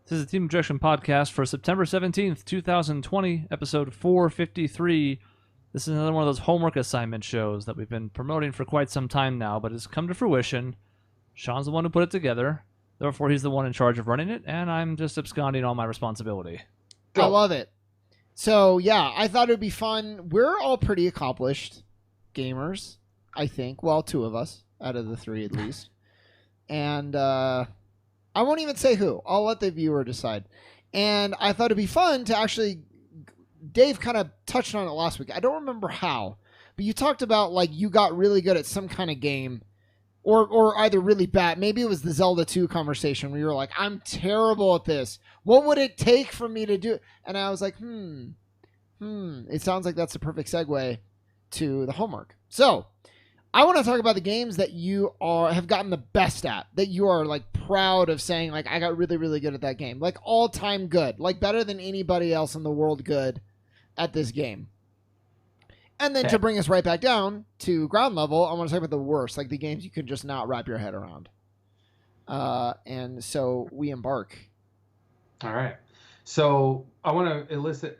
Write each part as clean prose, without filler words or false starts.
This is the Team Objection podcast for September 17th, 2020, episode 453. This is another one of those homework assignment shows that we've been promoting for quite some time now, but it's come to fruition. Shaun's the one who put it together, therefore he's the one in charge of running it, and I'm just absconding all my responsibility. Go. I love it. So, yeah, I thought it would be fun. We're all pretty accomplished gamers, I think. Well, two of us, out of the three at least. And, I won't even say who. I'll let the viewer decide. And I thought it'd be fun to actually... Dave kind of touched on it last week. I don't remember how. But you talked about, like, you got really good at some kind of game. Or either really bad. Maybe it was the Zelda 2 conversation where you were like, I'm terrible at this. What would it take for me to do it? And I was like, It sounds like that's the perfect segue to the homework. So... I want to talk about the games that you have gotten the best at, that you are like proud of saying, like, I got really, really good at that game. Like all time good, like better than anybody else in the world good at this game. And then to bring us right back down to ground level, I want to talk about the worst, like the games you could just not wrap your head around. And so we embark. All right. So I want to elicit,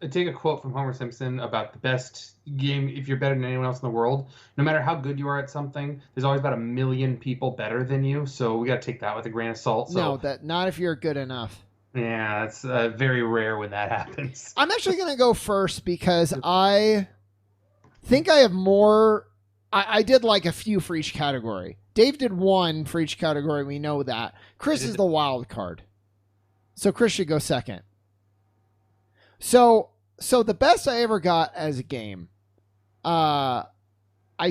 take a quote from Homer Simpson about the best game. If you're better than anyone else in the world, no matter how good you are at something, there's always about 1 million people better than you. So we got to take that with a grain of salt. So, no, not if you're good enough. Yeah, it's very rare when that happens. I'm actually going to go first because I think I have more. I did like a few for each category. Dave did one for each category. We know that. Chris is the wild card. So Chris should go second. So the best I ever got as a game, I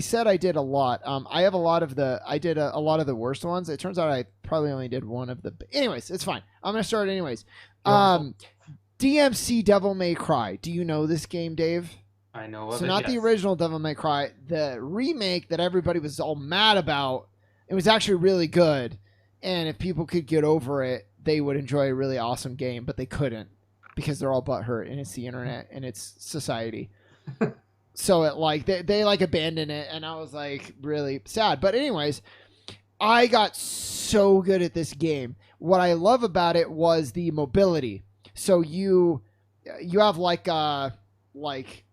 said I did a lot. I have I did a lot of the worst ones. It turns out I probably only did one of the, anyways, it's fine. I'm going to start anyways. DMC Devil May Cry. Do you know this game, Dave? I know of it. So not the original Devil May Cry, the remake that everybody was all mad about. It was actually really good. And if people could get over it, they would enjoy a really awesome game, but they couldn't. Because they're all butthurt and it's the internet and it's society. So it like they like abandoned it and I was like really sad. But anyways, I got so good at this game. What I love about it was the mobility. So you have like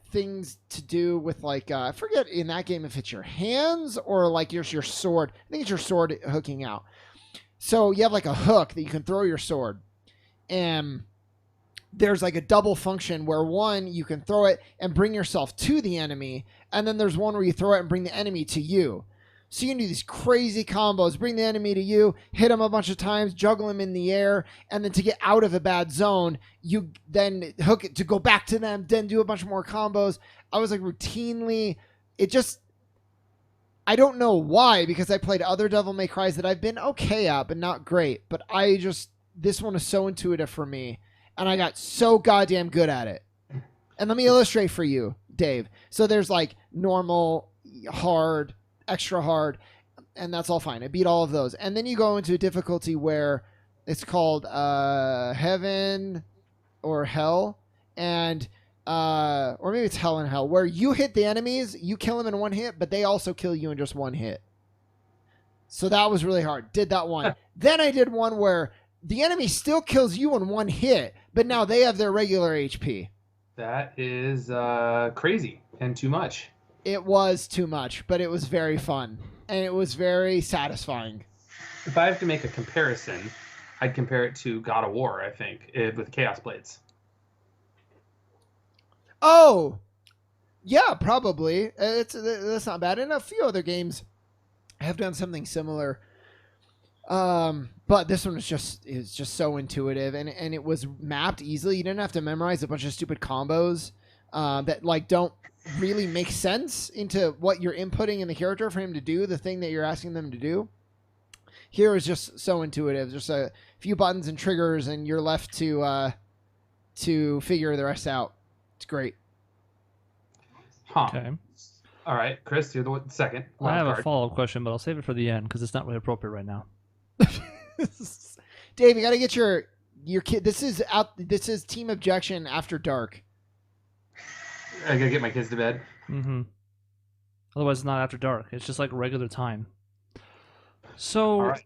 things to do with like I forget in that game if it's your hands or like your sword. I think it's your sword hooking out. So you have like a hook that you can throw your sword. And there's like a double function where one, you can throw it and bring yourself to the enemy. And then there's one where you throw it and bring the enemy to you. So you can do these crazy combos, bring the enemy to you, hit him a bunch of times, juggle him in the air. And then to get out of a bad zone, you then hook it to go back to them, then do a bunch more combos. I was like routinely, I don't know why, because I played other Devil May Cries that I've been okay at, but not great. But this one is so intuitive for me. And I got so goddamn good at it. And let me illustrate for you, Dave. So there's like normal, hard, extra hard, and that's all fine. I beat all of those. And then you go into a difficulty where it's called heaven or hell. And or maybe it's hell and hell, where you hit the enemies, you kill them in one hit, but they also kill you in just one hit. So that was really hard. Did that one. Then I did one where the enemy still kills you in one hit, but now they have their regular HP. That is crazy and too much. It was too much, but it was very fun. And it was very satisfying. If I have to make a comparison, I'd compare it to God of War, I think, with Chaos Blades. Oh! Yeah, probably. That's not bad. And a few other games have done something similar. But this one is just so intuitive and it was mapped easily. You didn't have to memorize a bunch of stupid combos that like don't really make sense into what you're inputting in the character for him to do the thing that you're asking them to do. Here is just so intuitive. Just a few buttons and triggers and you're left to figure the rest out. It's great. Huh. Okay. All right, Chris, you're the second. I have a follow-up question, but I'll save it for the end because it's not really appropriate right now. Dave, you got to get your kid. This is Team Objection After Dark. I gotta get my kids to bed. Mm-hmm. Otherwise, it's not after dark. It's just like regular time. So, All right.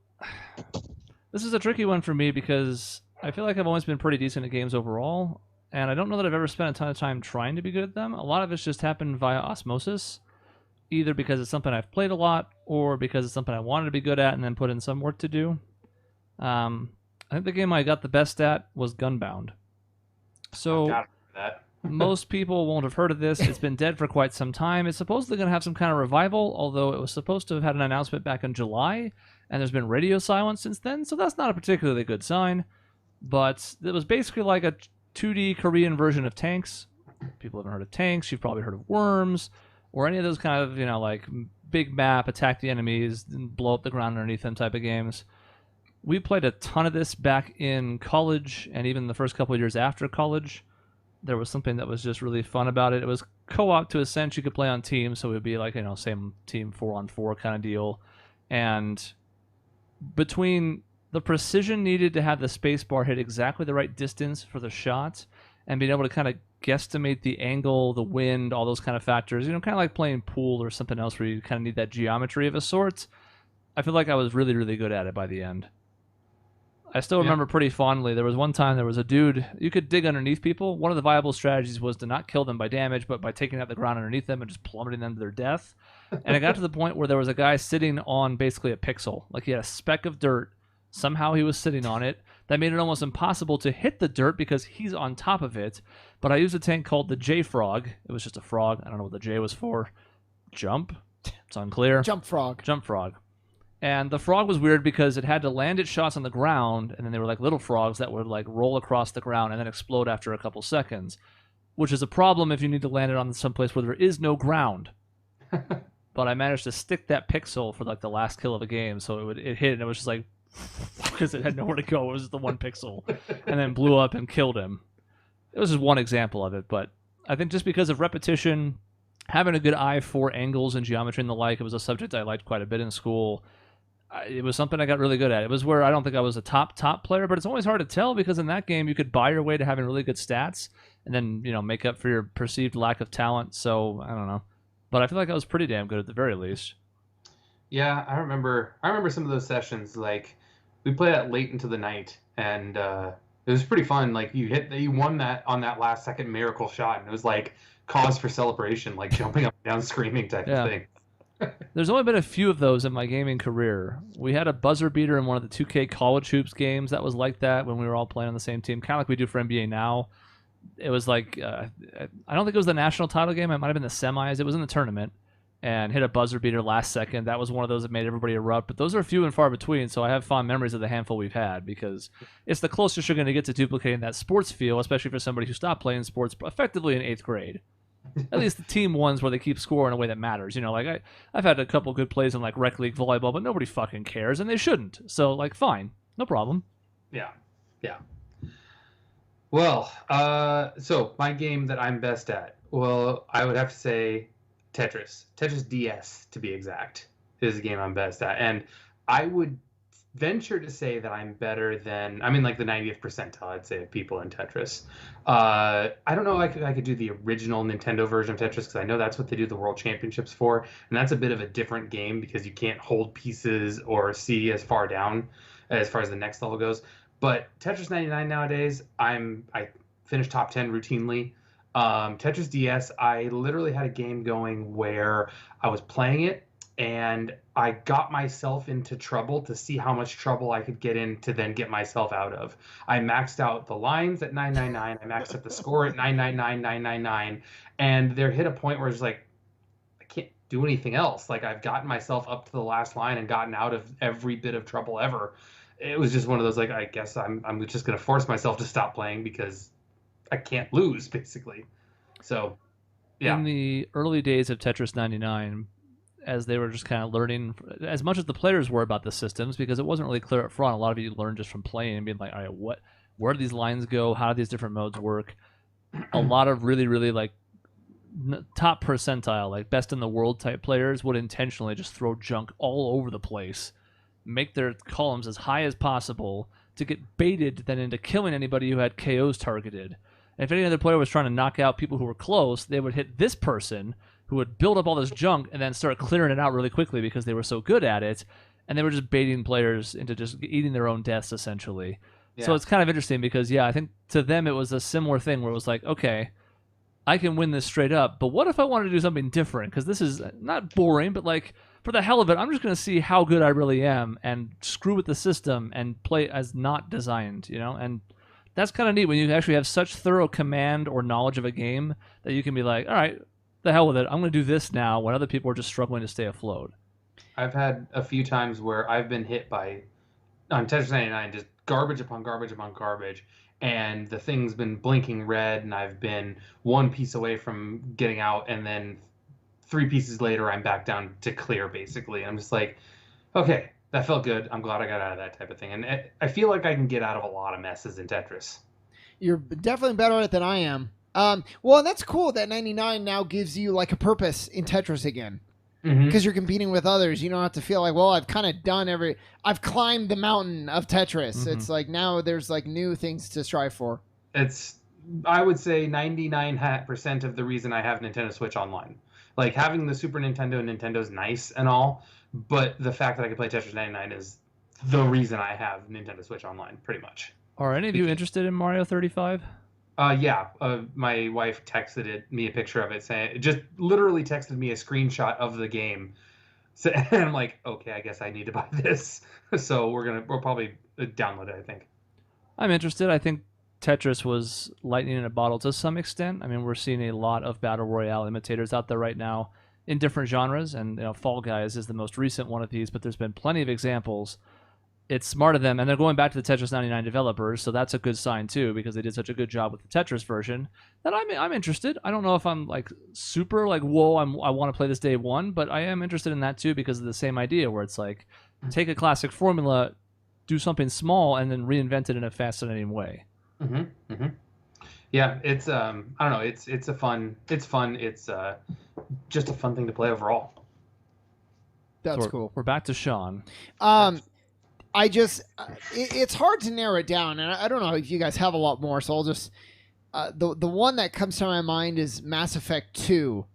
This is a tricky one for me because I feel like I've always been pretty decent at games overall, and I don't know that I've ever spent a ton of time trying to be good at them. A lot of it's just happened via osmosis, either because it's something I've played a lot or because it's something I wanted to be good at and then put in some work to do. I think the game I got the best at was Gunbound. So that. most people won't have heard of this. It's been dead for quite some time. It's supposedly going to have some kind of revival, although it was supposed to have had an announcement back in July, and there's been radio silence since then, so that's not a particularly good sign. But it was basically like a 2D Korean version of Tanks. People haven't heard of Tanks. You've probably heard of Worms, or any of those kind of, like big map, attack the enemies, and blow up the ground underneath them type of games. We played a ton of this back in college, and even the first couple of years after college. There was something that was just really fun about it. It was co-op to a sense. You could play on teams, so it would be like, same team 4-on-4 kind of deal. And between the precision needed to have the spacebar hit exactly the right distance for the shot, and being able to kind of guesstimate the angle, the wind, all those kind of factors, kind of like playing pool or something else where you kind of need that geometry of a sort, I feel like I was really, really good at it by the end. I still remember pretty fondly, there was one time there was a dude, you could dig underneath people. One of the viable strategies was to not kill them by damage, but by taking out the ground underneath them and just plummeting them to their death. And it got to the point where there was a guy sitting on basically a pixel. Like he had a speck of dirt. Somehow he was sitting on it. That made it almost impossible to hit the dirt because he's on top of it. But I used a tank called the J-Frog. It was just a frog. I don't know what the J was for. Jump? It's unclear. Jump Frog. Jump Frog. And the frog was weird because it had to land its shots on the ground, and then they were like little frogs that would like roll across the ground and then explode after a couple seconds, which is a problem if you need to land it on someplace where there is no ground. But I managed to stick that pixel for like the last kill of the game, so it hit and it was just like because it had nowhere to go. It was just the one pixel, and then blew up and killed him. It was just one example of it, but I think just because of repetition, having a good eye for angles and geometry and the like, it was a subject I liked quite a bit in school. It was something I got really good at. It was where I don't think I was a top player, but it's always hard to tell because in that game you could buy your way to having really good stats and then, make up for your perceived lack of talent. So, I don't know. But I feel like I was pretty damn good at the very least. Yeah, I remember some of those sessions. Like, we played at late into the night, and it was pretty fun. Like, you won that on that last second miracle shot, and it was like cause for celebration, like jumping up and down screaming type of thing. There's only been a few of those in my gaming career. We had a buzzer beater in one of the 2K College Hoops games that was like that when we were all playing on the same team, kind of like we do for NBA now. It was like, I don't think it was the national title game. It might have been the semis. It was in the tournament and hit a buzzer beater last second. That was one of those that made everybody erupt. But those are few and far between, so I have fond memories of the handful we've had because it's the closest you're going to get to duplicating that sports feel, especially for somebody who stopped playing sports effectively in 8th grade. At least the team ones where they keep score in a way that matters. Like I've had a couple good plays in like rec league volleyball, but nobody fucking cares, and they shouldn't. So like, fine, no problem. Yeah. Well, so my game that I'm best at, well, I would have to say Tetris. Tetris DS, to be exact, is the game I'm best at, and I would venture to say that I'm better than, I'm in like the 90th percentile, I'd say, of people in Tetris. I don't know if I could do the original Nintendo version of Tetris because I know that's what they do the World Championships for, and that's a bit of a different game because you can't hold pieces or see as far down as far as the next level goes. But Tetris 99 nowadays, I finish top 10 routinely. Tetris DS, I literally had a game going where I was playing it, and I got myself into trouble to see how much trouble I could get in to then get myself out of. I maxed out the lines at 999. I maxed out the score at 999, 999. And there hit a point where it's like, I can't do anything else. Like, I've gotten myself up to the last line and gotten out of every bit of trouble ever. It was just one of those, like, I guess I'm just going to force myself to stop playing because I can't lose, basically. So, yeah. In the early days of Tetris 99, as they were just kind of learning as much as the players were about the systems, because it wasn't really clear up front. A lot of you learned just from playing and being like, all right, where do these lines go? How do these different modes work? A lot of really, really like top percentile, like best in the world type players would intentionally just throw junk all over the place, make their columns as high as possible to get baited then into killing anybody who had KOs targeted. And if any other player was trying to knock out people who were close, they would hit this person who would build up all this junk and then start clearing it out really quickly because they were so good at it. and they were just baiting players into just eating their own deaths essentially. Yeah. So it's kind of interesting because I think to them it was a similar thing where it was like, okay, I can win this straight up, but what if I wanted to do something different? Because this is not boring, but like for the hell of it, I'm just going to see how good I really am and screw with the system and play as not designed, and that's kind of neat when you actually have such thorough command or knowledge of a game that you can be like, all right, the hell with it, I'm going to do this now when other people are just struggling to stay afloat. I've had a few times where I've been hit by, on Tetris 99, just garbage upon garbage upon garbage, and the thing's been blinking red, and I've been one piece away from getting out, and then 3 pieces later, I'm back down to clear, basically. I'm just like, okay, that felt good. I'm glad I got out of that type of thing. And I feel like I can get out of a lot of messes in Tetris. You're definitely better at it than I am. Well, that's cool that 99 now gives you like a purpose in Tetris again. Because you're competing with others. You don't have to feel like, well, I've kind of I've climbed the mountain of Tetris. It's like now there's like new things to strive for. I would say 99% of the reason I have Nintendo Switch Online. Like having the Super Nintendo and Nintendo's nice and all, but the fact that I can play Tetris 99 is the reason I have Nintendo Switch Online, pretty much. Are any of you interested in Mario 35? Yeah. My wife texted me a picture of it, saying, just literally texted me a screenshot of the game. So, and I'm like, okay, I guess I need to buy this. So we'll probably download it, I think. I'm interested. I think Tetris was lightning in a bottle to some extent. I mean, we're seeing a lot of battle royale imitators out there right now in different genres, and Fall Guys is the most recent one of these, but there's been plenty of examples. It's smart of them, and they're going back to the Tetris 99 developers, so that's a good sign too, because they did such a good job with the Tetris version that I'm interested. I don't know if I'm like super like, whoa, I want to play this day one, but I am interested in that too because of the same idea where it's like, take a classic formula, do something small, and then reinvent it in a fascinating way. Yeah, it's I don't know, it's fun. It's just a fun thing to play overall. That's cool. We're back to Shaun. It's hard to narrow it down, and I don't know if you guys have a lot more, so I'll just the one that comes to my mind is Mass Effect 2.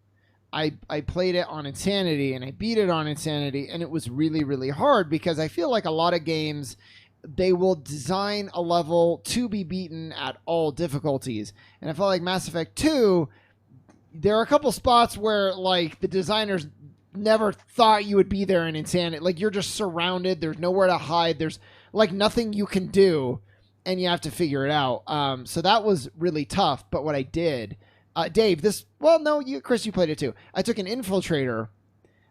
I played it on Insanity, and I beat it on Insanity, and it was really, really hard because I feel like a lot of games, they will design a level to be beaten at all difficulties. And I felt like Mass Effect 2, there are a couple spots where like the designers never thought you would be there in Insanity. Like you're just surrounded. There's nowhere to hide. There's like nothing you can do, and you have to figure it out. So that was really tough. But what I did, Dave, Chris, you played it too. I took an infiltrator.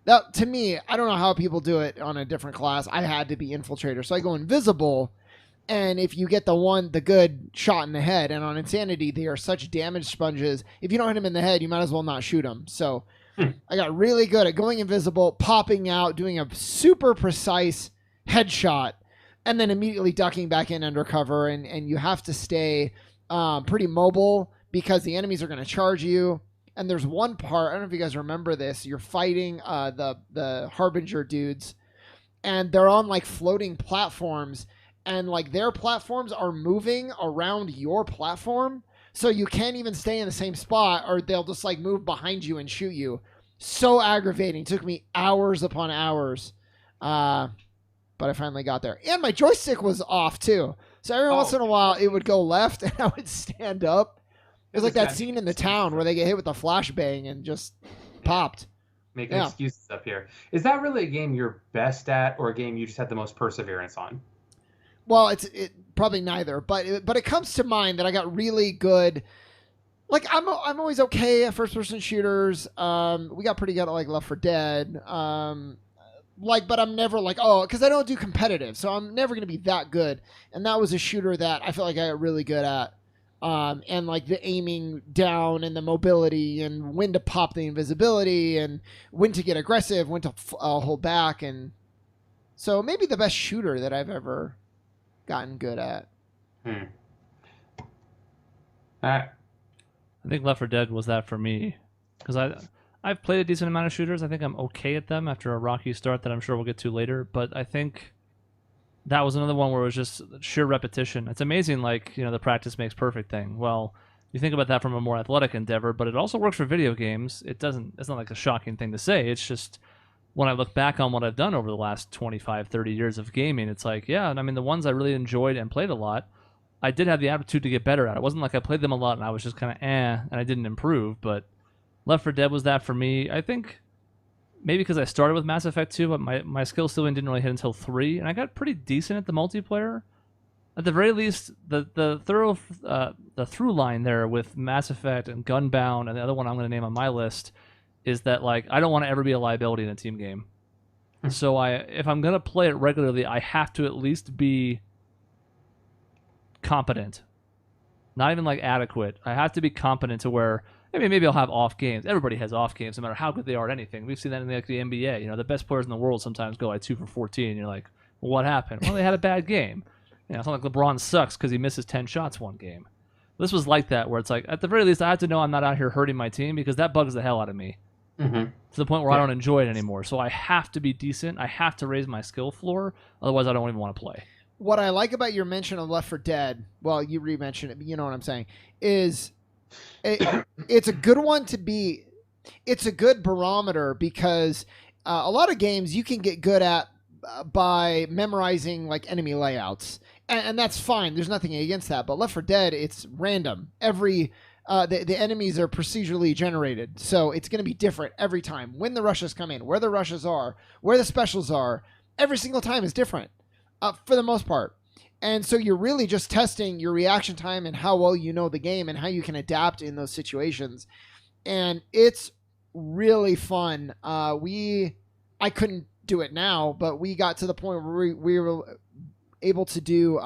That, to me, I don't know how people do it on a different class. I had to be infiltrator. So I go invisible, and if you get the good shot in the head, and on Insanity, they are such damage sponges. If you don't hit them in the head, you might as well not shoot them. So I got really good at going invisible, popping out, doing a super precise headshot, and then immediately ducking back in under cover. And you have to stay pretty mobile because the enemies are going to charge you. And there's one part, I don't know if you guys remember this, you're fighting the Harbinger dudes, and they're on like floating platforms, and like their platforms are moving around your platform, so you can't even stay in the same spot, or they'll just like move behind you and shoot you. So aggravating. It took me hours upon hours, but I finally got there. And my joystick was off too, so every once in a while it would go left, and I would stand up. It was like that scene in The Town where they get hit with a flashbang and just popped. Making excuses up here. Is that really a game you're best at, or a game you just had the most perseverance on? Well, it probably neither, but it comes to mind that I got really good. Like I'm always okay at first person shooters. We got pretty good at like Left 4 Dead. But I'm never like, because I don't do competitive, so I'm never gonna be that good. And that was a shooter that I felt like I got really good at. And like the aiming down and the mobility and when to pop the invisibility and when to get aggressive, when to hold back. And so maybe the best shooter that I've ever gotten good at. All right. I think Left 4 Dead was that for me because I've played a decent amount of shooters. I think I'm okay at them after a rocky start that I'm sure we'll get to later. But I think that was another one where it was just sheer repetition. It's amazing, like, the practice makes perfect thing. Well, you think about that from a more athletic endeavor, but it also works for video games. It's not like a shocking thing to say. It's just when I look back on what I've done over the last 25, 30 years of gaming, it's like, yeah, and I mean, the ones I really enjoyed and played a lot, I did have the aptitude to get better at. It wasn't like I played them a lot and I was just kind of and I didn't improve, but Left 4 Dead was that for me. I think maybe because I started with Mass Effect 2, but my skill ceiling didn't really hit until 3, and I got pretty decent at the multiplayer. At the very least, the through line there with Mass Effect and Gunbound and the other one I'm going to name on my list is that like I don't want to ever be a liability in a team game. So if I'm going to play it regularly, I have to at least be competent. Not even like adequate. I have to be competent to where maybe I'll have off games. Everybody has off games, no matter how good they are at anything. We've seen that in the NBA. You know, the best players in the world sometimes go like 2 for 14. And you're like, well, what happened? Well, they had a bad game. You know, it's not like LeBron sucks because he misses 10 shots one game. This was like that, where it's like, at the very least, I have to know I'm not out here hurting my team because that bugs the hell out of me. To the point where I don't enjoy it anymore. So I have to be decent. I have to raise my skill floor. Otherwise, I don't even want to play. What I like about your mention of Left 4 Dead, well, you re-mentioned it, but you know what I'm saying, is it's a good one to be. It's a good barometer because a lot of games you can get good at by memorizing like enemy layouts, and that's fine. There's nothing against that. But Left 4 Dead, it's random. The enemies are procedurally generated, so it's going to be different every time. When the rushes come in, where the rushes are, where the specials are, every single time is different for the most part. And so you're really just testing your reaction time and how well you know the game and how you can adapt in those situations. And it's really fun. I couldn't do it now, but we got to the point where we were able to do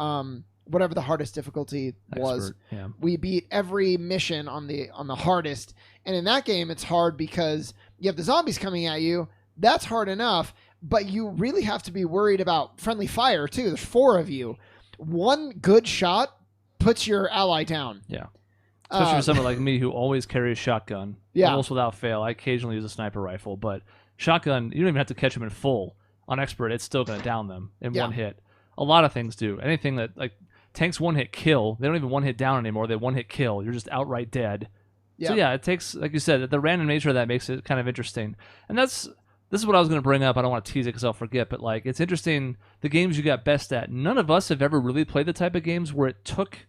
whatever the hardest difficulty was. Yeah. We beat every mission on the hardest. And in that game, it's hard because you have the zombies coming at you. That's hard enough, but you really have to be worried about friendly fire too. There's 4 of you. One good shot puts your ally down. Yeah. Especially for someone like me who always carries shotgun, almost without fail. I occasionally use a sniper rifle, but shotgun, you don't even have to catch them in full. On expert, it's still going to down them in one hit. A lot of things do. Anything that, like, tanks one-hit kill, they don't even one-hit down anymore. They one-hit kill. You're just outright dead. Yeah. So, yeah, it takes, like you said, the random nature of that makes it kind of interesting. And this is what I was going to bring up. I don't want to tease it because I'll forget, but, like, it's interesting, the games you got best at. None of us have ever really played the type of games where it took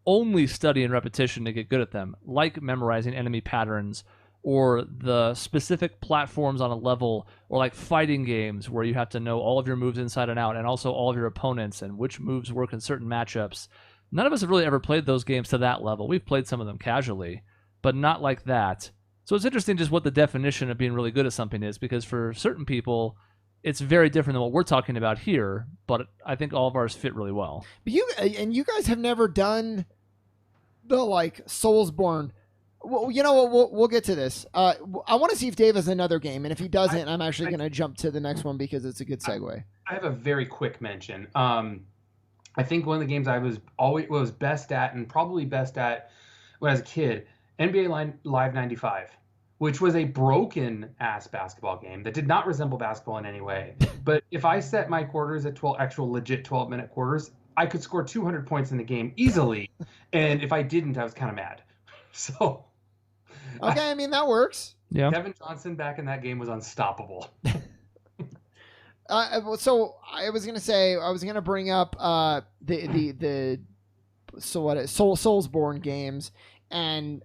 only study and repetition to get good at them, like memorizing enemy patterns or the specific platforms on a level, or like fighting games where you have to know all of your moves inside and out and also all of your opponents and which moves work in certain matchups. None of us have really ever played those games to that level. We've played some of them casually, but not like that. So it's interesting just what the definition of being really good at something is, because for certain people, it's very different than what we're talking about here, but I think all of ours fit really well. But you guys have never done the like Soulsborne. Well, you know what? We'll get to this. I want to see if Dave has another game, and if he doesn't, I'm actually going to jump to the next one because it's a good segue. I have a very quick mention. I think one of the games I was best at, and probably best at when I was a kid, NBA Live 95, which was a broken ass basketball game that did not resemble basketball in any way. But if I set my quarters at 12, actual legit 12-minute quarters, I could score 200 points in the game easily. And if I didn't, I was kind of mad. So. Okay, I mean, that works. Yeah. Kevin Johnson back in that game was unstoppable. So I was gonna bring up the Soulsborne games, and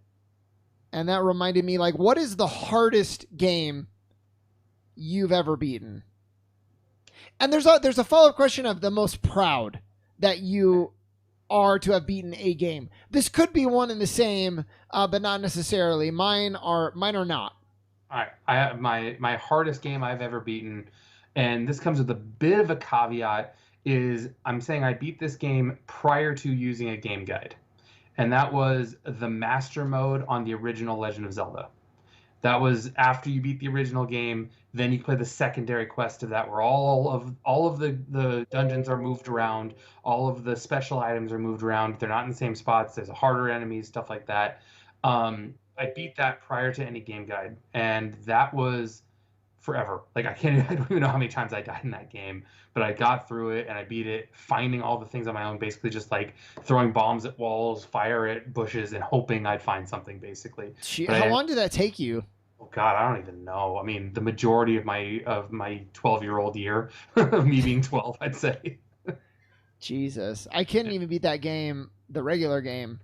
that reminded me, like, what is the hardest game you've ever beaten? And there's a follow-up question of the most proud that you are to have beaten a game. This could be one and the same, but not necessarily. Mine are not. All right, I have my hardest game I've ever beaten, and this comes with a bit of a caveat, is I'm saying I beat this game prior to using a game guide. And that was the master mode on the original Legend of Zelda. That was after you beat the original game, then you play the secondary quest of that, where all of the dungeons are moved around, all of the special items are moved around. They're not in the same spots. There's harder enemies, stuff like that. I beat that prior to any game guide, and that was forever. Like I don't even know how many times I died in that game, but I got through it and I beat it, finding all the things on my own, basically just like throwing bombs at walls, fire at bushes, and hoping I'd find something, basically. How long did that take you? Oh God, I don't even know. I mean, the majority of my 12-year-old year of me being 12, I'd say. Jesus, I couldn't even beat that game, the regular game,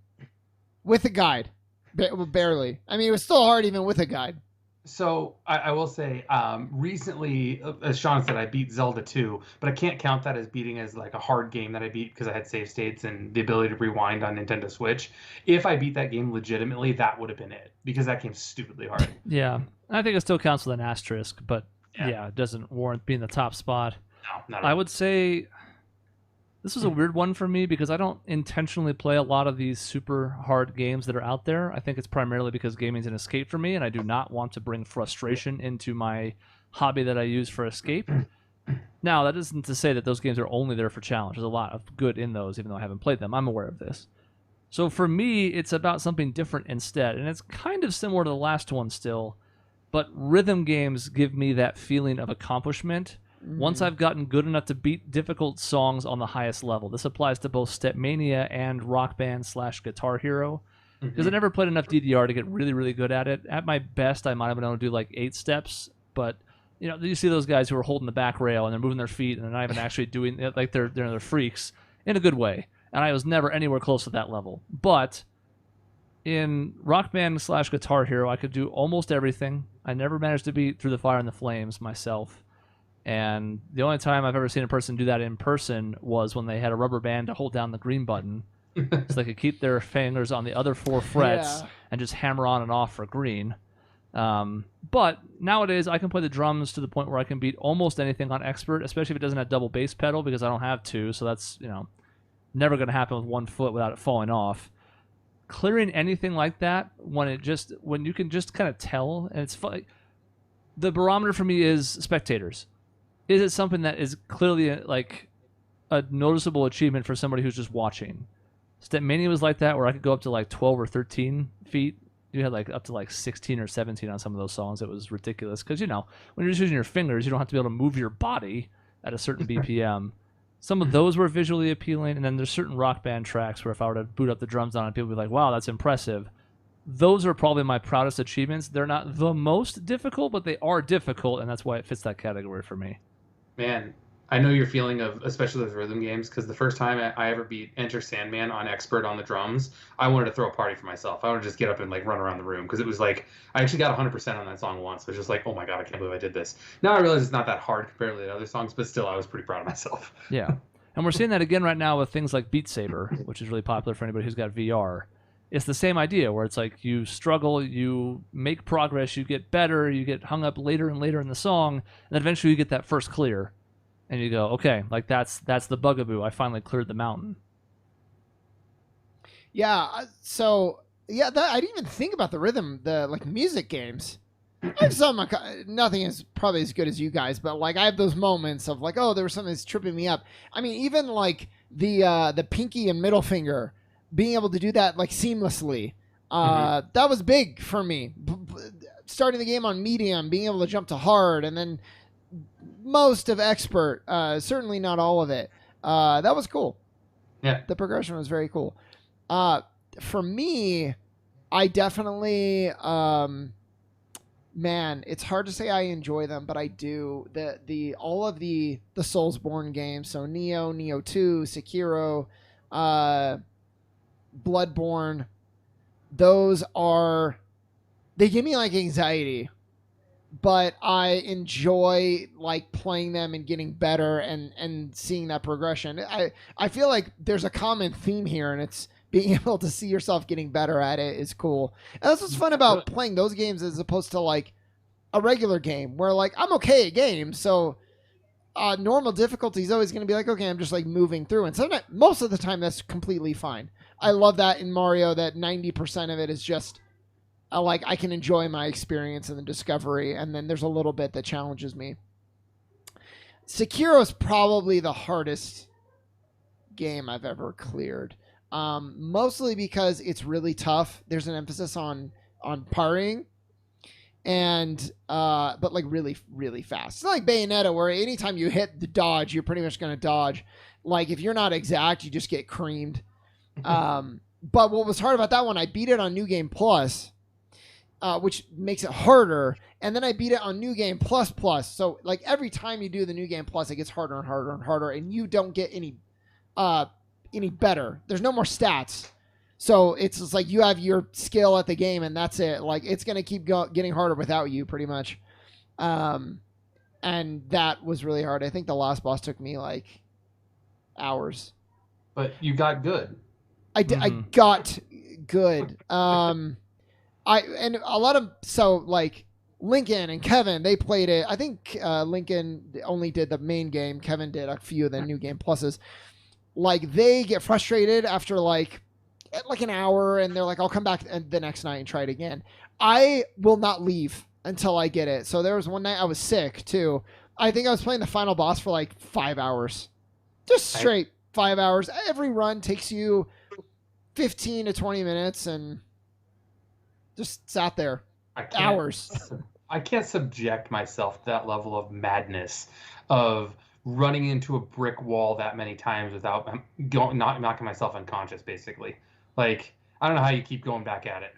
with a guide, barely. I mean, it was still hard even with a guide. So I will say, recently, as Shaun said, I beat Zelda 2, but I can't count that as beating as like a hard game that I beat because I had save states and the ability to rewind on Nintendo Switch. If I beat that game legitimately, that would have been it because that game's stupidly hard. Yeah, I think it still counts with an asterisk, but Yeah. yeah, it doesn't warrant being the top spot. No, not at I all. would say this is a weird one for me because I don't intentionally play a lot of these super hard games that are out there. I think it's primarily because gaming's an escape for me, and I do not want to bring frustration into my hobby that I use for escape. Now, that isn't to say that those games are only there for challenge. There's a lot of good in those, even though I haven't played them. I'm aware of this. So for me, it's about something different instead, and it's kind of similar to the last one still, but rhythm games give me that feeling of accomplishment once I've gotten good enough to beat difficult songs on the highest level. This applies to both Stepmania and Rock Band / Guitar Hero, because I never played enough DDR to get really, really good at it. At my best, I might have been able to do like 8 steps, but you know, you see those guys who are holding the back rail and they're moving their feet and they're not even actually doing it, like they're freaks in a good way. And I was never anywhere close to that level. But in Rock Band / Guitar Hero, I could do almost everything. I never managed to beat Through the Fire and the Flames myself. And the only time I've ever seen a person do that in person was when they had a rubber band to hold down the green button so they could keep their fingers on the other 4 frets and just hammer on and off for green. But nowadays I can play the drums to the point where I can beat almost anything on expert, especially if it doesn't have double bass pedal, because I don't have 2, so that's, you know, never going to happen with 1 foot without it falling off. Clearing anything like that when you can just kind of tell, and it's fun. The barometer for me is spectators. Is it something that is clearly like a noticeable achievement for somebody who's just watching? Stepmania was like that, where I could go up to like 12 or 13 feet. You had like up to like 16 or 17 on some of those songs. It was ridiculous because, you know, when you're just using your fingers, you don't have to be able to move your body at a certain BPM. Some of those were visually appealing, and then there's certain Rock Band tracks where if I were to boot up the drums on it, people would be like, wow, that's impressive. Those are probably my proudest achievements. They're not the most difficult, but they are difficult, and that's why it fits that category for me. Man, I know your feeling of, especially those rhythm games, because the first time I ever beat Enter Sandman on expert on the drums, I wanted to throw a party for myself. I wanted to just get up and like run around the room because it was like I actually got 100% on that song once. It was just like, oh my God, I can't believe I did this. Now I realize it's not that hard compared to the other songs, but still, I was pretty proud of myself. Yeah. And we're seeing that again right now with things like Beat Saber, which is really popular for anybody who's got VR. It's the same idea where it's like you struggle, you make progress, you get better, you get hung up later and later in the song, and then eventually you get that first clear. And you go, okay, like that's the bugaboo. I finally cleared the mountain. Yeah, so yeah, I didn't even think about the rhythm, the like music games. I have some, nothing is probably as good as you guys, but like I have those moments of like, oh, there was something that's tripping me up. I mean, even like the pinky and middle finger, being able to do that like seamlessly, that was big for me. Starting the game on medium, being able to jump to hard, and then most of expert, certainly not all of it. That was cool. Yeah, the progression was very cool. For me, I definitely. Man, it's hard to say I enjoy them, but I do. All of the Soulsborne games, so Neo 2, Sekiro, Bloodborne, they give me like anxiety, but I enjoy like playing them and getting better and seeing that progression. I feel like there's a common theme here, and it's being able to see yourself getting better at it is cool. And that's what's fun about playing those games as opposed to like a regular game where like I'm okay at games. So normal difficulty is always going to be like, okay, I'm just like moving through. And sometimes, most of the time that's completely fine. I love that in Mario that 90% of it is just like I can enjoy my experience and the discovery. And then there's a little bit that challenges me. Sekiro is probably the hardest game I've ever cleared. Mostly because it's really tough. There's an emphasis on parrying, and but like really, really fast. It's not like Bayonetta where anytime you hit the dodge, you're pretty much going to dodge. Like if you're not exact, you just get creamed. But what was hard about that one, I beat it on New Game Plus, which makes it harder. And then I beat it on New Game Plus Plus. So like every time you do the New Game Plus, it gets harder and harder and harder, and you don't get any better. There's no more stats. So it's just like you have your skill at the game, and that's it. Like it's gonna keep getting harder without you, pretty much. And that was really hard. I think the last boss took me like hours. But you got good. I got good. And a lot of like Lincoln and Kevin, they played it. I think Lincoln only did the main game. Kevin did a few of the New Game Pluses. Like they get frustrated after like an hour, and they're like, I'll come back the next night and try it again. I will not leave until I get it. So there was one night I was sick too. I think I was playing the final boss for like 5 hours. Just straight 5 hours. Every run takes you 15 to 20 minutes, and just sat there hours. I can't subject myself to that level of madness of running into a brick wall that many times without knocking myself unconscious, basically. Like, I don't know how you keep going back at it.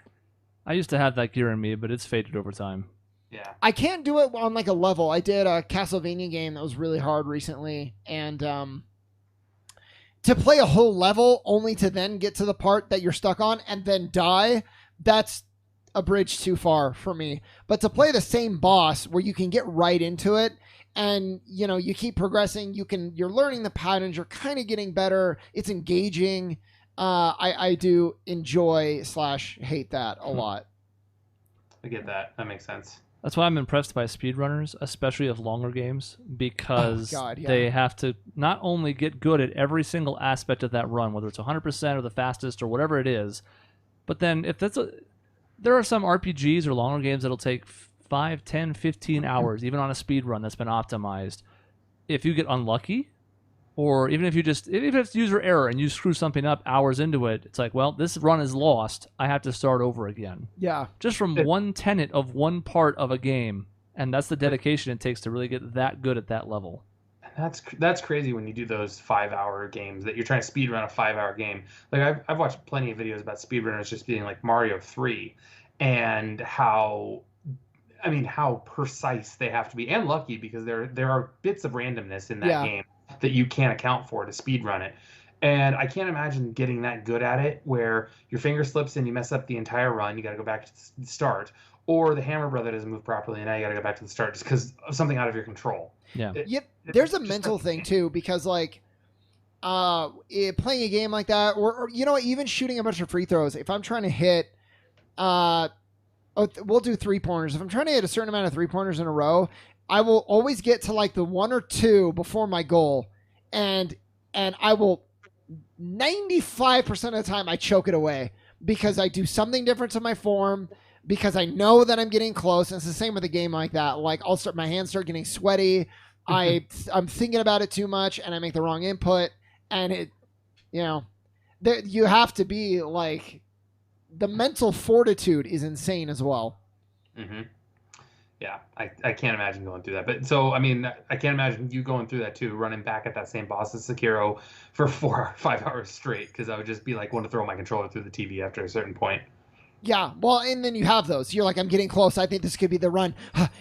I used to have that gear in me, but it's faded over time. Yeah. I can't do it on like a level. I did a Castlevania game that was really hard recently, and to play a whole level only to then get to the part that you're stuck on and then die, that's a bridge too far for me. But to play the same boss where you can get right into it, and you keep progressing, you're learning the patterns, you're kind of getting better, it's engaging. I do enjoy / hate that a lot. I get that. That makes sense. That's why I'm impressed by speedrunners, especially of longer games, because they have to not only get good at every single aspect of that run, whether it's 100% or the fastest or whatever it is, but then if there are some RPGs or longer games that'll take 5, 10, 15 hours, even on a speed run that's been optimized. If you get unlucky, or even if it's user error and you screw something up hours into it, it's like, well, this run is lost. I have to start over again. Yeah. Just from one tenet of one part of a game, and that's the dedication it takes to really get that good at that level. That's crazy when you do those 5-hour games that you're trying to speedrun a 5-hour game. Like I've watched plenty of videos about speedrunners just being like Mario 3, and how precise they have to be, and lucky, because there are bits of randomness in that game that you can't account for to speedrun it. And I can't imagine getting that good at it where your finger slips and you mess up the entire run, you got to go back to the start, or the hammer brother doesn't move properly and now you got to go back to the start just because of something out of your control. Yeah. There's a mental thing too, because like playing a game like that, or even shooting a bunch of free throws, if I'm trying to hit we'll do 3-pointers. If I'm trying to hit a certain amount of 3-pointers in a row, I will always get to like the 1 or 2 before my goal, and I will 95% of the time I choke it away because I do something different to my form, because I know that I'm getting close. And it's the same with a game like that. Like my hands start getting sweaty. I'm thinking about it too much, and I make the wrong input, and you have to be like, the mental fortitude is insane as well. Mm-hmm. Yeah, I can't imagine going through that. But so, I mean, I can't imagine you going through that too, running back at that same boss as Sekiro for 4 or 5 hours straight, because I would just be like, want to throw my controller through the TV after a certain point. Yeah, well, and then you have those. You're like, I'm getting close. I think this could be the run.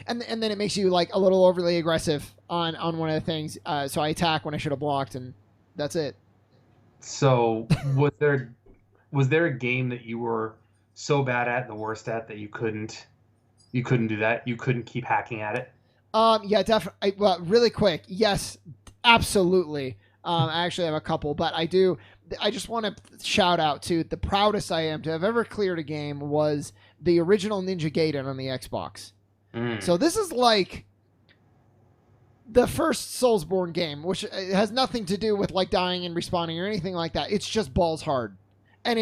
And then it makes you like a little overly aggressive on one of the things. So I attack when I should have blocked, and that's it. So was there a game that you were so bad at, the worst at, that you couldn't do that? You couldn't keep hacking at it? Yeah, definitely. Well, really quick. Yes, absolutely. I actually have a couple, but I just want to shout out to the proudest I am to have ever cleared a game was the original Ninja Gaiden on the Xbox. So this is like the first Soulsborne game, which has nothing to do with like dying and respawning or anything like that. It's just balls hard. And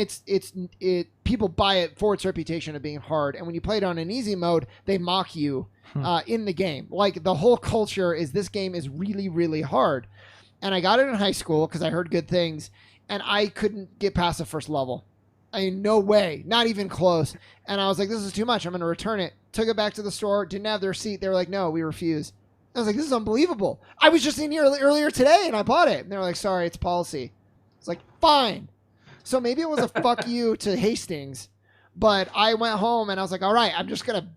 people buy it for its reputation of being hard. And when you play it on an easy mode, they mock you in the game. Like the whole culture is this game is really, really hard. And I got it in high school because I heard good things, and I couldn't get past the first level. I mean, no way, not even close. And I was like, this is too much. I'm going to return it. Took it back to the store, didn't have their receipt. They were like, no, we refuse. I was like, this is unbelievable. I was just in here earlier today and I bought it. And they were like, sorry, it's policy. It's like, fine. So maybe it was a fuck you to Hastings, But I went home and I was like, all right, I'm just going to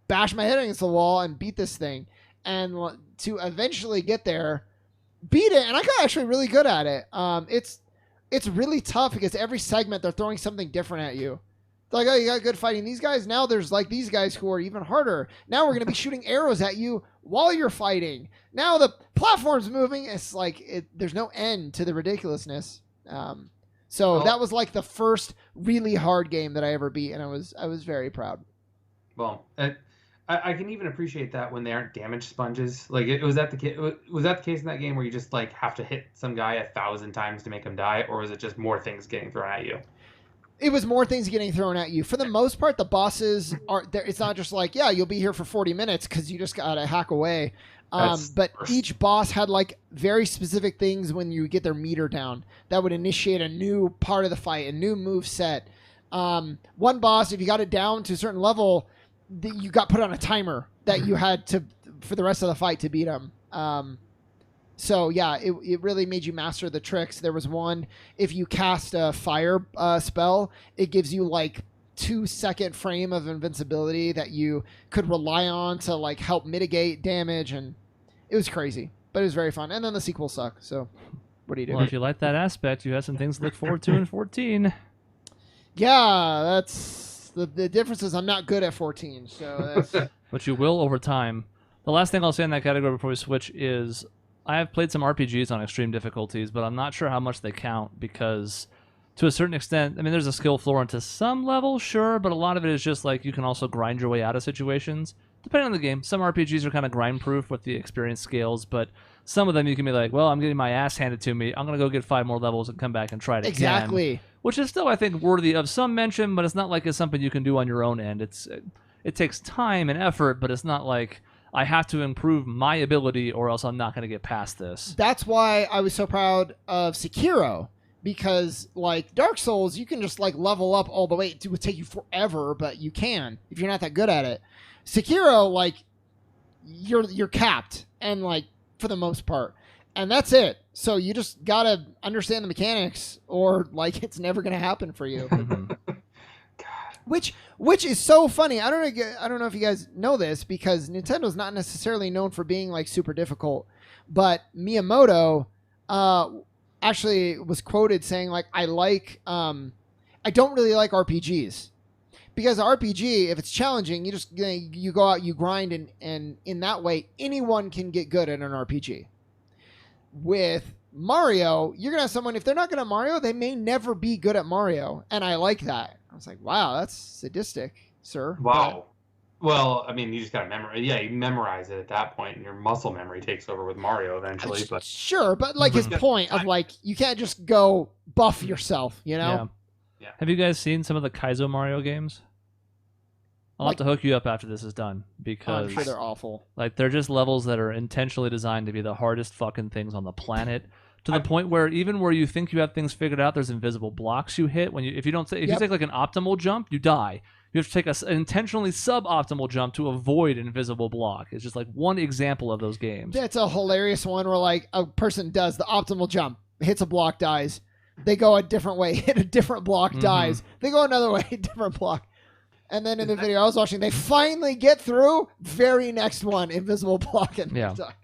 bash my head against the wall and beat this thing. And to eventually get there, beat it. And I got actually really good at it. It's really tough because every segment they're throwing something different at you. Like, oh, you got good fighting these guys. Now there's like these guys who are even harder. Now we're going to be shooting arrows at you while you're fighting. Now the platform's moving. It's like there's no end to the ridiculousness. That was like the first really hard game that I ever beat, and I was very proud. Well, I can even appreciate that when they aren't damage sponges. Like was that the case in that game where you just like have to hit some guy 1,000 times to make him die, or was it just more things getting thrown at you? It was more things getting thrown at you. For the most part, the bosses are there. It's not just like, yeah, you'll be here for 40 minutes because you just got to hack away. But each boss had like very specific things when you get their meter down that would initiate a new part of the fight, a new move set. One boss, if you got it down to a certain level, you got put on a timer that you had to for the rest of the fight to beat him. So yeah, it really made you master the tricks. There was one, if you cast a fire spell, it gives you like 2-second frame of invincibility that you could rely on to like help mitigate damage, and it was crazy, but it was very fun. And then the sequels suck. So what do you do? Well, if you like that aspect, you have some things to look forward to in 14. Yeah, that's the difference is I'm not good at 14. So that's but you will over time. The last thing I'll say in that category before we switch is I have played some RPGs on extreme difficulties, but I'm not sure how much they count because to a certain extent, I mean, there's a skill floor and to some level, sure, but a lot of it is just like you can also grind your way out of situations. Depending on the game, some RPGs are kind of grind-proof with the experience scales, but some of them you can be like, well, I'm getting my ass handed to me. I'm going to go get 5 more levels and come back and try it exactly. again. Which is still, I think, worthy of some mention, but it's not like it's something you can do on your own end. It takes time and effort, but it's not like I have to improve my ability or else I'm not going to get past this. That's why I was so proud of Sekiro, because like Dark Souls, you can just like level up all the way. It would take you forever, but you can if you're not that good at it. Sekiro, like you're capped, and like for the most part, and that's it. So you just gotta understand the mechanics, or like it's never gonna happen for you. Which is so funny. I don't know if you guys know this, because Nintendo's not necessarily known for being like super difficult, but Miyamoto actually was quoted saying like I don't really like RPGs, because RPG, if it's challenging, you go out, you grind, and in that way anyone can get good at an RPG. With Mario, you're gonna have someone, if they're not good at Mario, they may never be good at Mario, and I like that. I was like, wow, that's sadistic, sir. Wow. Well, I mean, you just got to memorize. Yeah, you memorize it at that point, and your muscle memory takes over with Mario eventually. But sure, but like his point of like, you can't just go buff yourself, you know? Yeah. Have you guys seen some of the Kaizo Mario games? I'll have to hook you up after this is done, because I'm sure they're awful. Like, they're just levels that are intentionally designed to be the hardest fucking things on the planet. To the point where even where you think you have things figured out, there's invisible blocks you hit. If you take like an optimal jump, you die. You have to take an intentionally suboptimal jump to avoid an invisible block. It's just like one example of those games. That's a hilarious one where like a person does the optimal jump, hits a block, dies. They go a different way, hit a different block, dies. They go another way, different block. And then in the video I was watching, they finally get through, very next one, invisible block, and die.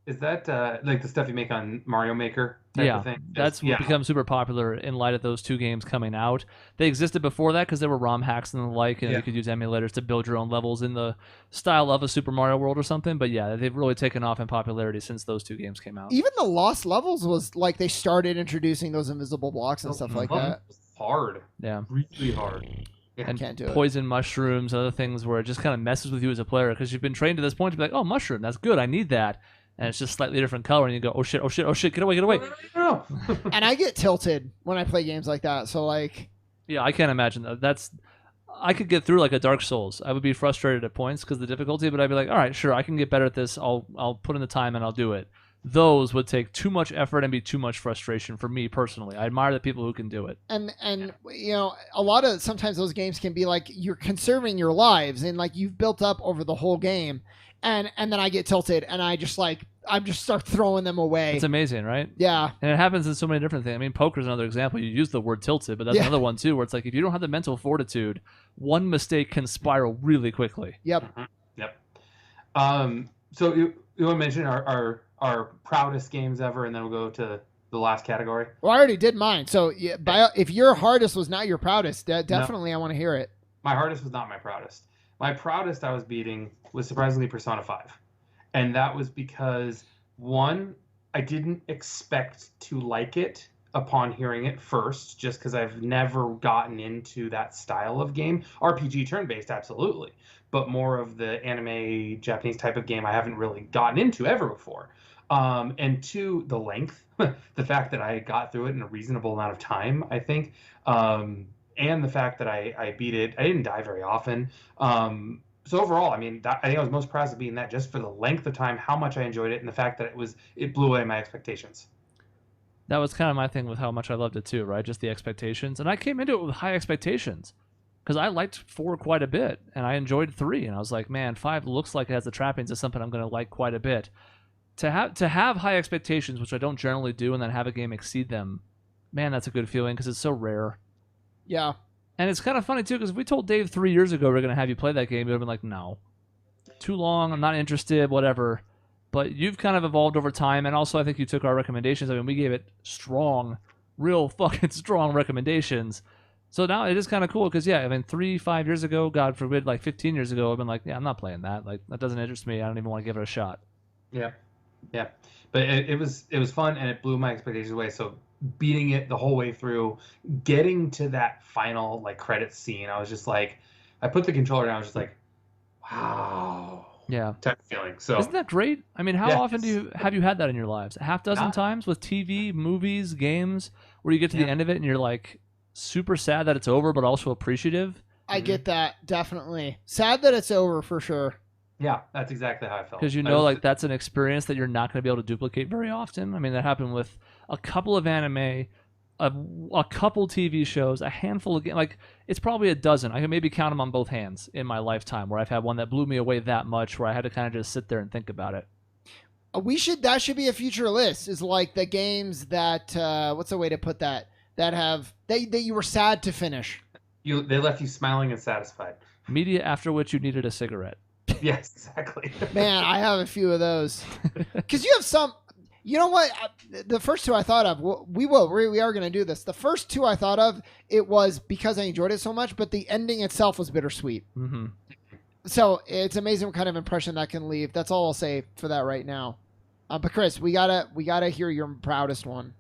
Is that like the stuff you make on Mario Maker type of thing? That's become super popular in light of those 2 games coming out. They existed before that because there were ROM hacks and the like, and you could use emulators to build your own levels in the style of a Super Mario World or something. But yeah, they've really taken off in popularity since those 2 games came out. Even the Lost Levels was like they started introducing those invisible blocks and stuff like that. Hard. Yeah. Really hard. Yeah, and can't do poison mushrooms, other things where it just kind of messes with you as a player because you've been trained to this point to be like, oh, mushroom, that's good, I need that. And it's just slightly different color, and you go, oh shit, get away. And I get tilted when I play games like that, so like... Yeah, I can't imagine that. I could get through like a Dark Souls. I would be frustrated at points because of the difficulty, but I'd be like, all right, sure, I can get better at this. I'll put in the time and I'll do it. Those would take too much effort and be too much frustration for me personally. I admire the people who can do it. And you know, sometimes those games can be like you're conserving your lives and like you've built up over the whole game. And then I get tilted and I just like I just start throwing them away. It's amazing, right? Yeah. And it happens in so many different things. I mean, poker's another example. You use the word tilted, but that's another one too, where it's like if you don't have the mental fortitude, one mistake can spiral really quickly. Yep. Yep. So you want to mention our proudest games ever, and then we'll go to the last category. Well, I already did mine. So if your hardest was not your proudest, definitely I want to hear it. My hardest was not my proudest. My proudest I was beating was surprisingly Persona 5. And that was because, one, I didn't expect to like it upon hearing it first, just because I've never gotten into that style of game. RPG turn-based, absolutely. But more of the anime, Japanese type of game I haven't really gotten into ever before. And two, the length. The fact that I got through it in a reasonable amount of time, I think. And the fact that I beat it. I didn't die very often. So overall, I mean, I think I was most proud of being that just for the length of time, how much I enjoyed it, and the fact that it blew away my expectations. That was kind of my thing with how much I loved it too, right? Just the expectations. And I came into it with high expectations because I liked 4 quite a bit, and I enjoyed 3. And I was like, man, 5 looks like it has the trappings of something I'm going to like quite a bit. To have high expectations, which I don't generally do, and then have a game exceed them, man, that's a good feeling because it's so rare. Yeah. And it's kind of funny, too, because if we told Dave 3 years ago we're going to have you play that game, he would have been like, no. Too long, I'm not interested, whatever. But you've kind of evolved over time, and also I think you took our recommendations. I mean, we gave it strong, real fucking strong recommendations. So now it is kind of cool, because, yeah, I mean, 3-5 years ago, God forbid, like 15 years ago, I've been like, yeah, I'm not playing that. Like, that doesn't interest me. I don't even want to give it a shot. Yeah. Yeah. But it was fun, and it blew my expectations away. So beating it the whole way through, getting to that final like credits scene, I was just like, I put the controller down, I was just like, wow. Yeah. Type of feeling. So isn't that great? I mean, how often have you had that in your lives? A half dozen times with TV, movies, games, where you get to the end of it and you're like super sad that it's over, but also appreciative? I get that, definitely. Sad that it's over for sure. Yeah, that's exactly how I felt. Because you know, like that's an experience that you're not going to be able to duplicate very often. I mean, that happened with a couple of anime, a couple TV shows, a handful of like it's probably a dozen. I can maybe count them on both hands in my lifetime where I've had one that blew me away that much, where I had to kind of just sit there and think about it. That should be a future list. Is like the games that what's the way to put that that you were sad to finish. They left you smiling and satisfied. Media after which you needed a cigarette. Yes, exactly. Man, I have a few of those. Because you have some. You know what? The first 2 I thought of. We are going to do this. The first 2 I thought of, it was because I enjoyed it so much, but the ending itself was bittersweet. Mm-hmm. So it's amazing what kind of impression that can leave. That's all I'll say for that right now. But Chris, we gotta hear your proudest one.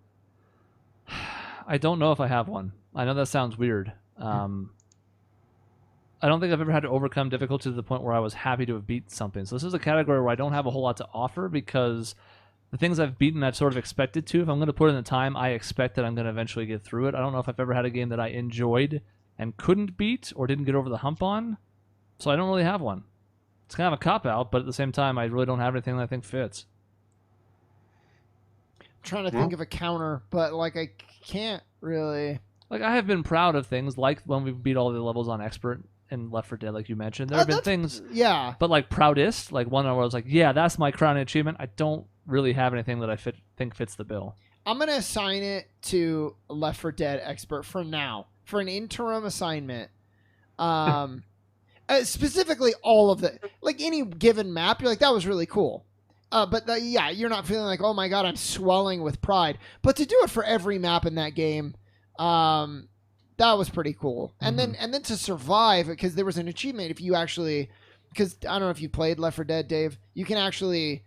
I don't know if I have one. I know that sounds weird. I don't think I've ever had to overcome difficulty to the point where I was happy to have beat something. So this is a category where I don't have a whole lot to offer because the things I've beaten I've sort of expected to. If I'm going to put in the time, I expect that I'm going to eventually get through it. I don't know if I've ever had a game that I enjoyed and couldn't beat or didn't get over the hump on. So I don't really have one. It's kind of a cop-out, but at the same time, I really don't have anything that I think fits. I'm trying to think of a counter, but like I can't really. Like I have been proud of things like when we beat all the levels on Expert and Left 4 Dead, like you mentioned. There have been things, yeah. But like proudest, like one where I was like, yeah, that's my crowning achievement. I don't really have anything that I think fits the bill. I'm gonna assign it to Left 4 Dead Expert for now, for an interim assignment. Specifically, all of the like any given map, you're like that was really cool. But yeah, you're not feeling like, oh my god, I'm swelling with pride. But to do it for every map in that game, that was pretty cool. And then to survive, because there was an achievement if you actually, because I don't know if you played Left 4 Dead, Dave, you can actually,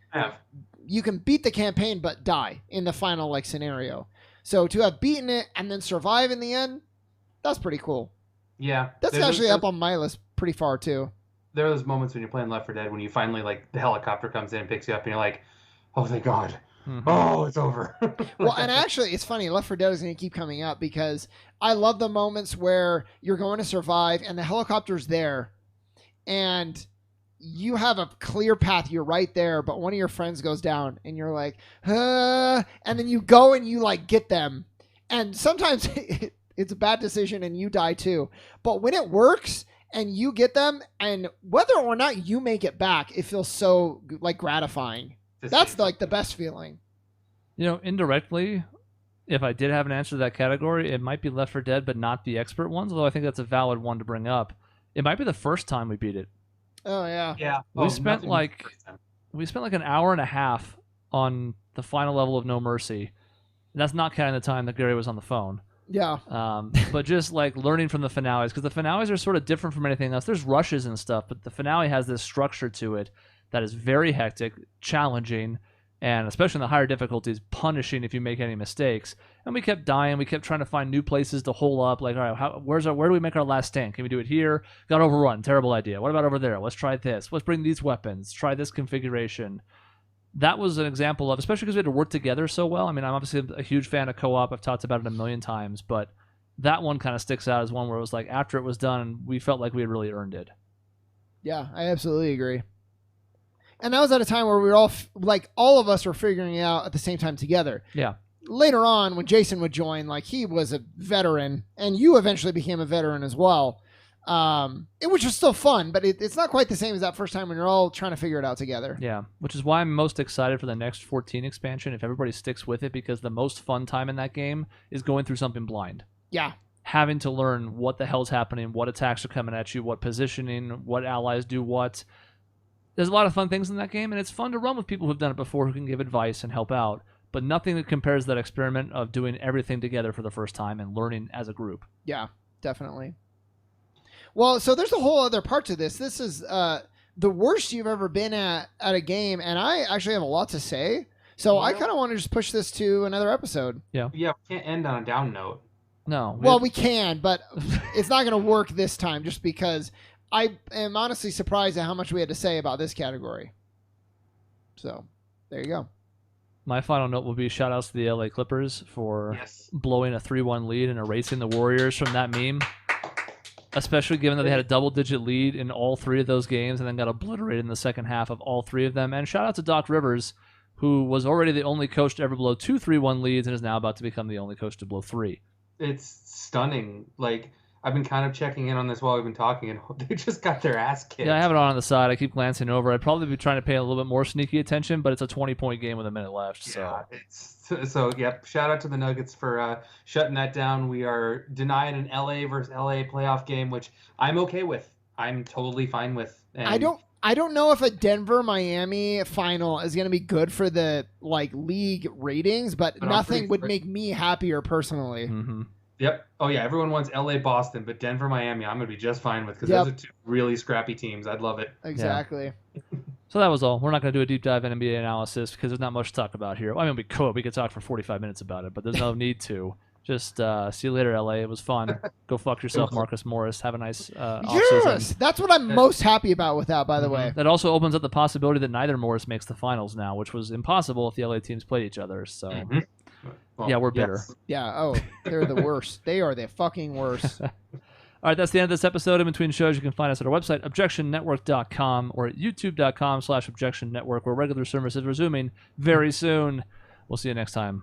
you can beat the campaign but die in the final like scenario. So to have beaten it and then survive in the end, that's pretty cool. Yeah, that's actually up on my list pretty far too. There are those moments when you're playing Left 4 Dead when you finally like the helicopter comes in and picks you up and you're like, oh thank God. Oh, it's over. Well, and actually, it's funny. Left 4 Dead is going to keep coming up because I love the moments where you're going to survive and the helicopter's there and you have a clear path. You're right there, but one of your friends goes down and you're like, and then you go and you like get them. And sometimes it's a bad decision and you die too. But when it works and you get them and whether or not you make it back, it feels so like gratifying. That's like the best feeling. Indirectly, if I did have an answer to that category, it might be Left 4 Dead, but not the expert ones, although I think that's a valid one to bring up. It might be the first time we beat it. Oh, yeah. Yeah. We spent like an hour and a half on the final level of No Mercy. And that's not counting the time that Gary was on the phone. Yeah. But just like learning from the finales, because the finales are sort of different from anything else. There's rushes and stuff, but the finale has this structure to it that is very hectic, challenging, and especially in the higher difficulties, punishing if you make any mistakes. And we kept dying. We kept trying to find new places to hole up. Like, all right, where do we make our last stand? Can we do it here? Got overrun. Terrible idea. What about over there? Let's try this. Let's bring these weapons. Try this configuration. That was an example of, especially because we had to work together so well. I mean, I'm obviously a huge fan of co-op. I've talked about it a million times, but that one kind of sticks out as one where it was like after it was done, we felt like we had really earned it. Yeah, I absolutely agree. And that was at a time where we were all, all of us were figuring it out at the same time together. Yeah. Later on, when Jason would join, he was a veteran, and you eventually became a veteran as well. Which was still fun, but it's not quite the same as that first time when you're all trying to figure it out together. Yeah, which is why I'm most excited for the next 14 expansion, if everybody sticks with it, because the most fun time in that game is going through something blind. Yeah. Having to learn what the hell's happening, what attacks are coming at you, what positioning, what allies do what. There's a lot of fun things in that game, and it's fun to run with people who've done it before who can give advice and help out, but nothing that compares that experiment of doing everything together for the first time and learning as a group. Yeah, definitely. Well, so there's a whole other part to this. This is the worst you've ever been at a game, and I actually have a lot to say. So I kind of want to just push this to another episode. Yeah, we can't end on a down note. No. We can, but it's not going to work this time just because I am honestly surprised at how much we had to say about this category. So there you go. My final note will be shout-outs to the LA Clippers for blowing a 3-1 lead and erasing the Warriors from that meme. Especially given that they had a double-digit lead in all three of those games and then got obliterated in the second half of all three of them. And shout out to Doc Rivers, who was already the only coach to ever blow 2 3-1 leads and is now about to become the only coach to blow 3. It's stunning. I've been kind of checking in on this while we've been talking, and they just got their ass kicked. Yeah, I have it on the side. I keep glancing over. I'd probably be trying to pay a little bit more sneaky attention, but it's a 20-point game with a minute left. So. Yep. Shout out to the Nuggets for shutting that down. We are denied an LA versus LA playoff game, which I'm okay with. I'm totally fine with. And I don't know if a Denver-Miami final is going to be good for the league ratings, but nothing would make me happier personally. Mm-hmm. Yep. Oh, yeah. Everyone wants LA, Boston, but Denver, Miami, I'm going to be just fine with because those are 2 really scrappy teams. I'd love it. Exactly. Yeah. So that was all. We're not going to do a deep dive in NBA analysis because there's not much to talk about here. I mean, we could. We could talk for 45 minutes about it, but there's no need to. Just see you later, LA. It was fun. Go fuck yourself, Marcus Morris. Have a nice offseason. Yes! That's what I'm most happy about with that, by the way. That also opens up the possibility that neither Morris makes the finals now, which was impossible if the LA teams played each other. So... Mm-hmm. Well, yeah, we're bitter. Yeah, they're the worst. They are the fucking worst. All right, that's the end of this episode. In between shows, you can find us at our website, objectionnetwork.com, or at youtube.com/objectionnetwork, where regular service is resuming very soon. We'll see you next time.